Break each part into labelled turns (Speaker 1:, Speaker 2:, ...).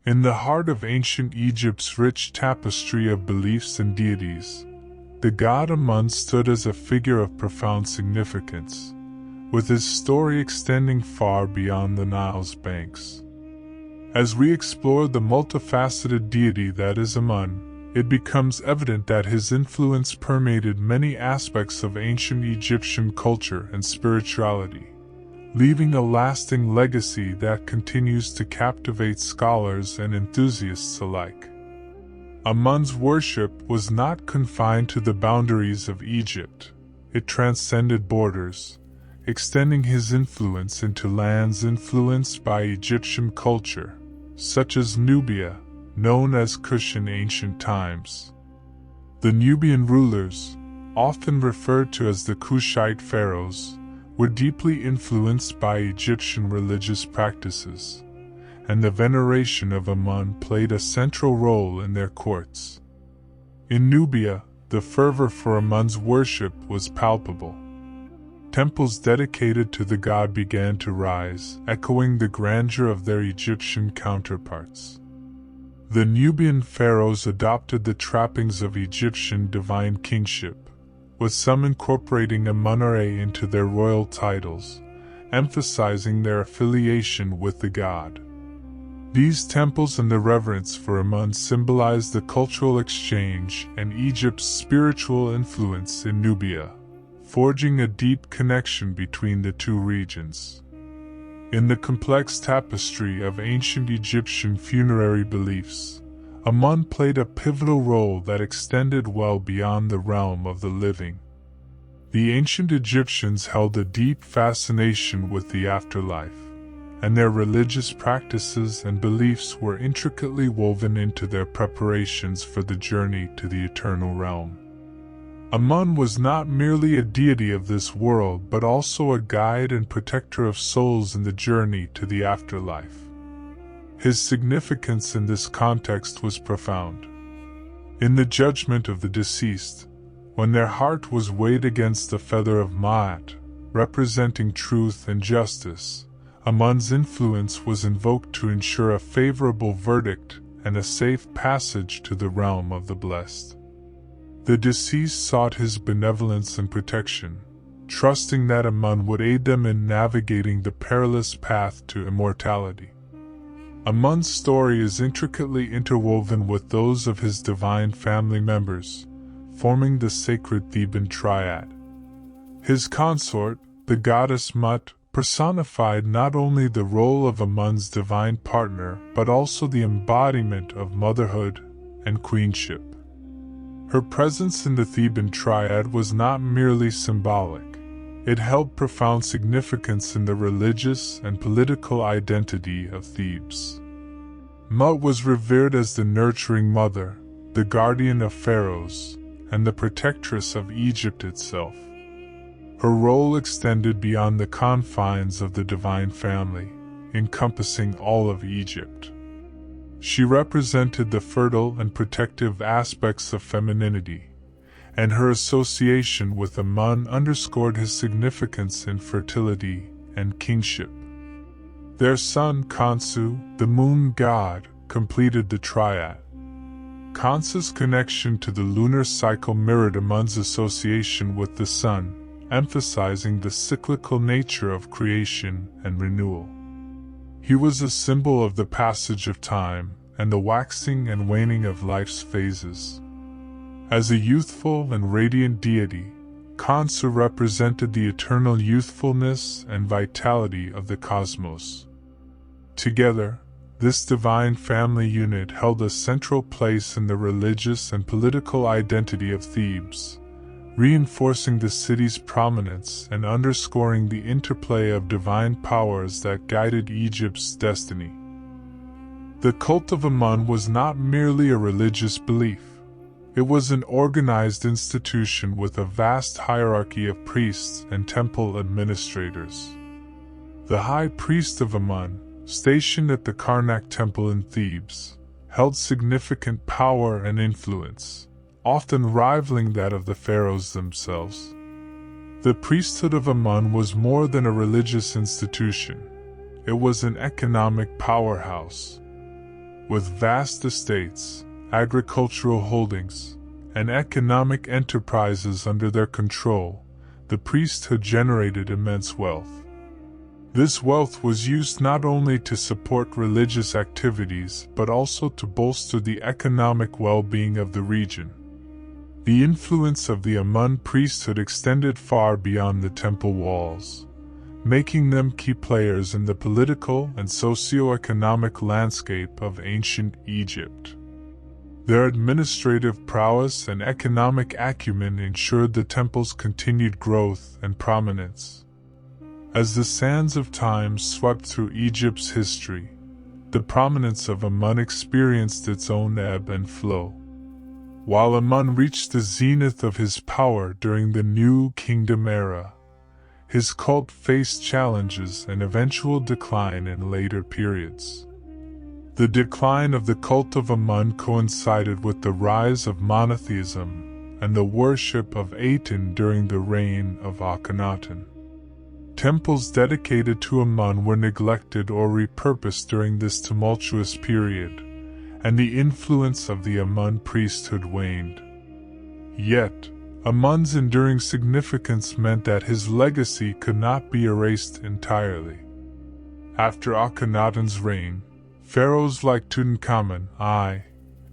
Speaker 1: In the heart of ancient Egypt's rich tapestry of beliefs and deities, the god Amun stood as a figure of profound significance, with his story extending far beyond the Nile's banks. As we explore the multifaceted deity that is Amun, it becomes evident that his influence permeated many aspects of ancient Egyptian culture and spirituality, leaving a lasting legacy that continues to captivate scholars and enthusiasts alike. Amun's worship was not confined to the boundaries of Egypt. It transcended borders, extending his influence into lands influenced by Egyptian culture, such as Nubia, known as Kush in ancient times. The Nubian rulers, often referred to as the Kushite Pharaohs, were deeply influenced by Egyptian religious practices, and the veneration of Amun played a central role in their courts. In Nubia, the fervor for Amun's worship was palpable. Temples dedicated to the god began to rise, echoing the grandeur of their Egyptian counterparts. The Nubian pharaohs adopted the trappings of Egyptian divine kingship, with some incorporating Amun-Re into their royal titles, emphasizing their affiliation with the god. These temples and the reverence for Amun symbolized the cultural exchange and Egypt's spiritual influence in Nubia, forging a deep connection between the two regions. In the complex tapestry of ancient Egyptian funerary beliefs, Amun played a pivotal role that extended well beyond the realm of the living. The ancient Egyptians held a deep fascination with the afterlife, and their religious practices and beliefs were intricately woven into their preparations for the journey to the eternal realm. Amun was not merely a deity of this world but also a guide and protector of souls in the journey to the afterlife. His significance in this context was profound. In the judgment of the deceased, when their heart was weighed against the feather of Ma'at, representing truth and justice, Amun's influence was invoked to ensure a favorable verdict and a safe passage to the realm of the blessed. The deceased sought his benevolence and protection, trusting that Amun would aid them in navigating the perilous path to immortality. Amun's story is intricately interwoven with those of his divine family members, forming the sacred Theban Triad. His consort, the goddess Mut, personified not only the role of Amun's divine partner but also the embodiment of motherhood and queenship. Her presence in the Theban Triad was not merely symbolic. It held profound significance in the religious and political identity of Thebes. Mut was revered as the nurturing mother, the guardian of pharaohs, and the protectress of Egypt itself. Her role extended beyond the confines of the divine family, encompassing all of Egypt. She represented the fertile and protective aspects of femininity, and her association with Amun underscored his significance in fertility and kingship. Their son Khonsu, the moon god, completed the triad. Khonsu's connection to the lunar cycle mirrored Amun's association with the sun, emphasizing the cyclical nature of creation and renewal. He was a symbol of the passage of time and the waxing and waning of life's phases. As a youthful and radiant deity, Khonsu represented the eternal youthfulness and vitality of the cosmos. Together, this divine family unit held a central place in the religious and political identity of Thebes, reinforcing the city's prominence and underscoring the interplay of divine powers that guided Egypt's destiny. The cult of Amun was not merely a religious belief. It was an organized institution with a vast hierarchy of priests and temple administrators. The high priest of Amun, stationed at the Karnak temple in Thebes, held significant power and influence, often rivaling that of the pharaohs themselves. The priesthood of Amun was more than a religious institution. It was an economic powerhouse. With vast estates, agricultural holdings, and economic enterprises under their control, the priesthood generated immense wealth. This wealth was used not only to support religious activities but also to bolster the economic well-being of the region. The influence of the Amun priesthood extended far beyond the temple walls, making them key players in the political and socio-economic landscape of ancient Egypt. Their administrative prowess and economic acumen ensured the temple's continued growth and prominence. As the sands of time swept through Egypt's history, the prominence of Amun experienced its own ebb and flow. While Amun reached the zenith of his power during the New Kingdom era, his cult faced challenges and eventual decline in later periods. The decline of the cult of Amun coincided with the rise of monotheism and the worship of Aten during the reign of Akhenaten. Temples dedicated to Amun were neglected or repurposed during this tumultuous period, and the influence of the Amun priesthood waned. Yet, Amun's enduring significance meant that his legacy could not be erased entirely. After Akhenaten's reign, pharaohs like Tutankhamun I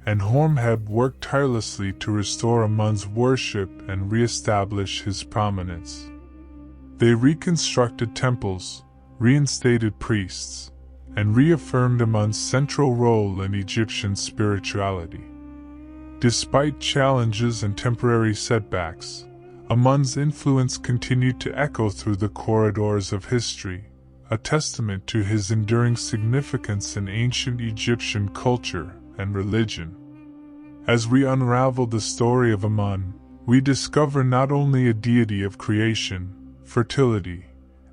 Speaker 1: and Horemheb worked tirelessly to restore Amun's worship and re-establish his prominence. They reconstructed temples, reinstated priests, and reaffirmed Amun's central role in Egyptian spirituality. Despite challenges and temporary setbacks, Amun's influence continued to echo through the corridors of history, a testament to his enduring significance in ancient Egyptian culture and religion. As we unravel the story of Amun, we discover not only a deity of creation, fertility,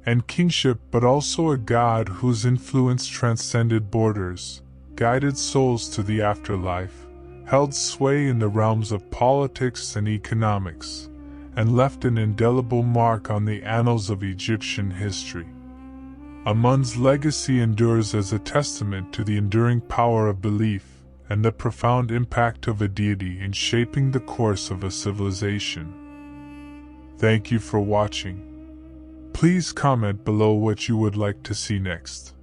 Speaker 1: and kingship but also a god whose influence transcended borders, guided souls to the afterlife, held sway in the realms of politics and economics, and left an indelible mark on the annals of Egyptian history. Amun's legacy endures as a testament to the enduring power of belief and the profound impact of a deity in shaping the course of a civilization. Thank you for watching. Please comment below what you would like to see next.